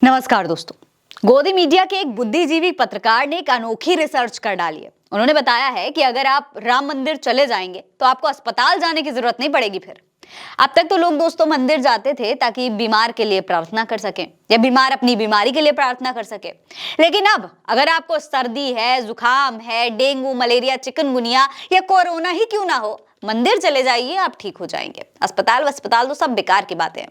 नमस्कार दोस्तों। गोदी मीडिया के एक बुद्धिजीवी पत्रकार ने एक अनोखी रिसर्च कर डाली है। उन्होंने बताया है कि अगर आप राम मंदिर चले जाएंगे तो आपको अस्पताल जाने की जरूरत नहीं पड़ेगी। फिर अब तक तो लोग दोस्तों मंदिर जाते थे ताकि बीमार के लिए प्रार्थना कर सकें या बीमार अपनी बीमारी के लिए प्रार्थना कर सके, लेकिन अब अगर आपको सर्दी है, जुकाम है, डेंगू, मलेरिया, चिकनगुनिया या कोरोना ही क्यों ना हो, मंदिर चले जाइए, आप ठीक हो जाएंगे। अस्पताल तो सब बेकार की बातें हैं।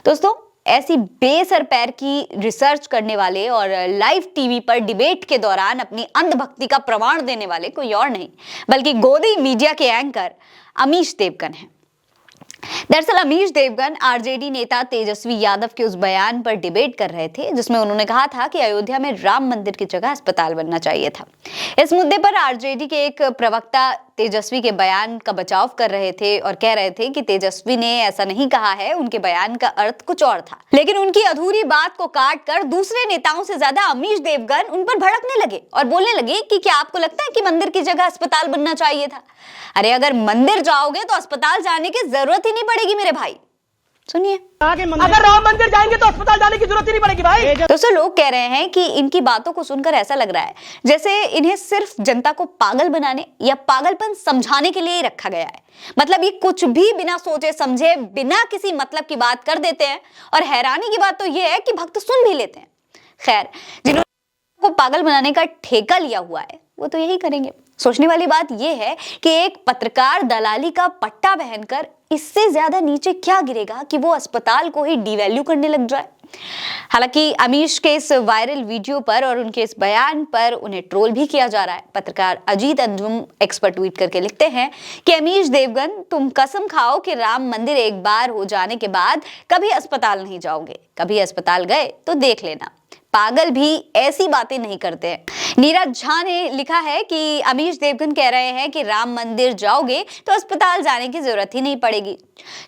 दोस्तों, ऐसी बेसर पैर की रिसर्च करने वाले और लाइव टीवी पर डिबेट के दौरान अपनी अंधभक्ति का प्रमाण देने वाले कोई और नहीं बल्कि गोदी मीडिया के एंकर अमीश देवगन हैं। दरअसल अमीश देवगन आरजेडी नेता तेजस्वी यादव के उस बयान पर डिबेट कर रहे थे जिसमें उन्होंने कहा था कि अयोध्या में राम मंदिर की जगह अस्पताल बनना चाहिए था। इस मुद्दे पर आरजेडी के एक प्रवक्ता तेजस्वी के बयान का बचाव कर रहे थे और कह रहे थे कि तेजस्वी ने ऐसा नहीं कहा है, उनके बयान का अर्थ कुछ और था। लेकिन उनकी अधूरी बात को काट कर दूसरे नेताओं से ज्यादा अमीश देवगन उन पर भड़कने लगे और बोलने लगे कि क्या आपको लगता है कि मंदिर की जगह अस्पताल बनना चाहिए था? अरे अगर मंदिर जाओगे तो अस्पताल जाने की जरूरत ही नहीं पड़ेगी मेरे भाई। सुनिए, अगर राम मंदिर जाएंगे तो अस्पताल जाने की जरूरत ही नहीं पड़ेगी भाई। दोस्तों, लोग कह रहे हैं कि इनकी बातों को सुनकर ऐसा लग रहा है जैसे इन्हें सिर्फ जनता को पागल बनाने या पागलपन समझाने के लिए ही रखा गया है। मतलब ये कुछ भी बिना सोचे समझे, बिना किसी मतलब की बात कर देते हैं और हैरानी की बात तो ये है कि भक्त सुन भी लेते हैं। खैर, जिन्होंने को पागल बनाने का ठेका लिया हुआ है वो तो यही करेंगे। सोचने वाली बात यह है कि एक पत्रकार दलाली का पट्टा पहनकर इससे ज्यादा नीचे क्या गिरेगा कि वो अस्पताल को ही डिवैल्यू करने लग जाए। हालांकि अमीश के इस वायरल वीडियो पर और उनके इस बयान पर उन्हें ट्रोल भी किया जा रहा है। पत्रकार अजीत अंजुम एक्स पर ट्वीट करके लिखते हैं कि अमीश देवगन, तुम कसम खाओ कि राम मंदिर एक बार हो जाने के बाद कभी अस्पताल नहीं जाओगे। कभी अस्पताल गए तो देख लेना, पागल भी ऐसी बातें नहीं करते हैं। नीरज झा ने लिखा है कि अमीश देवगन कह रहे हैं कि राम मंदिर जाओगे तो अस्पताल जाने की जरूरत ही नहीं पड़ेगी।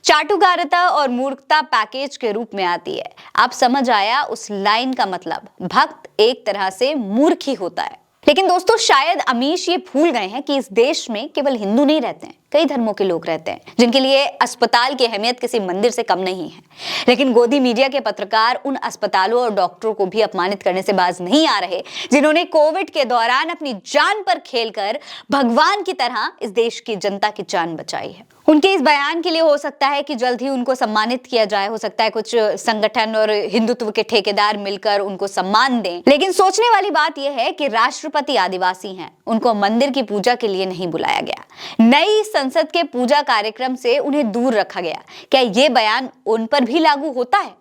चाटुकारिता और मूर्खता पैकेज के रूप में आती है। आप समझ आया उस लाइन का मतलब? भक्त एक तरह से मूर्ख ही होता है। लेकिन दोस्तों, शायद अमीश ये भूल गए हैं कि इस देश में केवल हिंदू नहीं रहते हैं, कई धर्मों के लोग रहते हैं जिनके लिए अस्पताल की अहमियत किसी मंदिर से कम नहीं है। लेकिन गोदी मीडिया के पत्रकार उन अस्पतालों और डॉक्टरों को भी अपमानित करने से बाज नहीं आ रहे जिन्होंने कोविड के दौरान अपनी जान पर खेलकर भगवान की तरह इस देश की जनता की जान बचाई है। उनके इस बयान के लिए हो सकता है कि जल्द ही उनको सम्मानित किया जाए, हो सकता है कुछ संगठन और हिंदुत्व के ठेकेदार मिलकर उनको सम्मान दें। लेकिन सोचने वाली बात यह है कि राष्ट्रपति आदिवासी हैं, उनको मंदिर की पूजा के लिए नहीं बुलाया गया। नई संसद के पूजा कार्यक्रम से उन्हें दूर रखा गया। क्या ये बयान उन पर भी लागू होता है?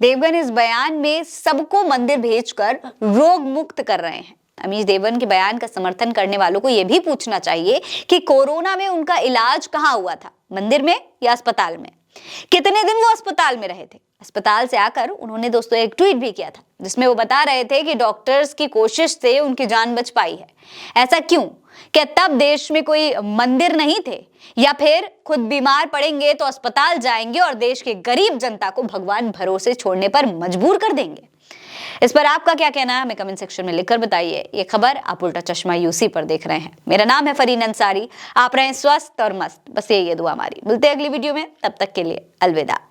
देवगन इस बयान में सबको मंदिर भेजकर रोग मुक्त कर रहे हैं। अमीश देवगन के बयान का समर्थन करने वालों को यह भी पूछना चाहिए कि कोरोना में उनका इलाज कहां हुआ था, मंदिर में या अस्पताल में? कितने दिन वो अस्पताल में रहे थे? अस्पताल से आकर उन्होंने दोस्तों एक ट्वीट भी किया था जिसमें वो बता रहे थे कि डॉक्टर्स की कोशिश से उनकी जान बच पाई है। ऐसा क्यों? क्या तब देश में कोई मंदिर नहीं थे, या फिर खुद बीमार पड़ेंगे तो अस्पताल जाएंगे और देश के गरीब जनता को भगवान भरोसे छोड़ने पर मजबूर कर देंगे? इस पर आपका क्या कहना है हमें कमेंट सेक्शन में लिखकर बताइए। ये खबर आप उल्टा चश्मा यूसी पर देख रहे हैं। मेरा नाम है फरीन अंसारी। आप रहें स्वस्थ और मस्त, बस यही है दुआ हमारी। मिलते हैं अगली वीडियो में, तब तक के लिए अलविदा।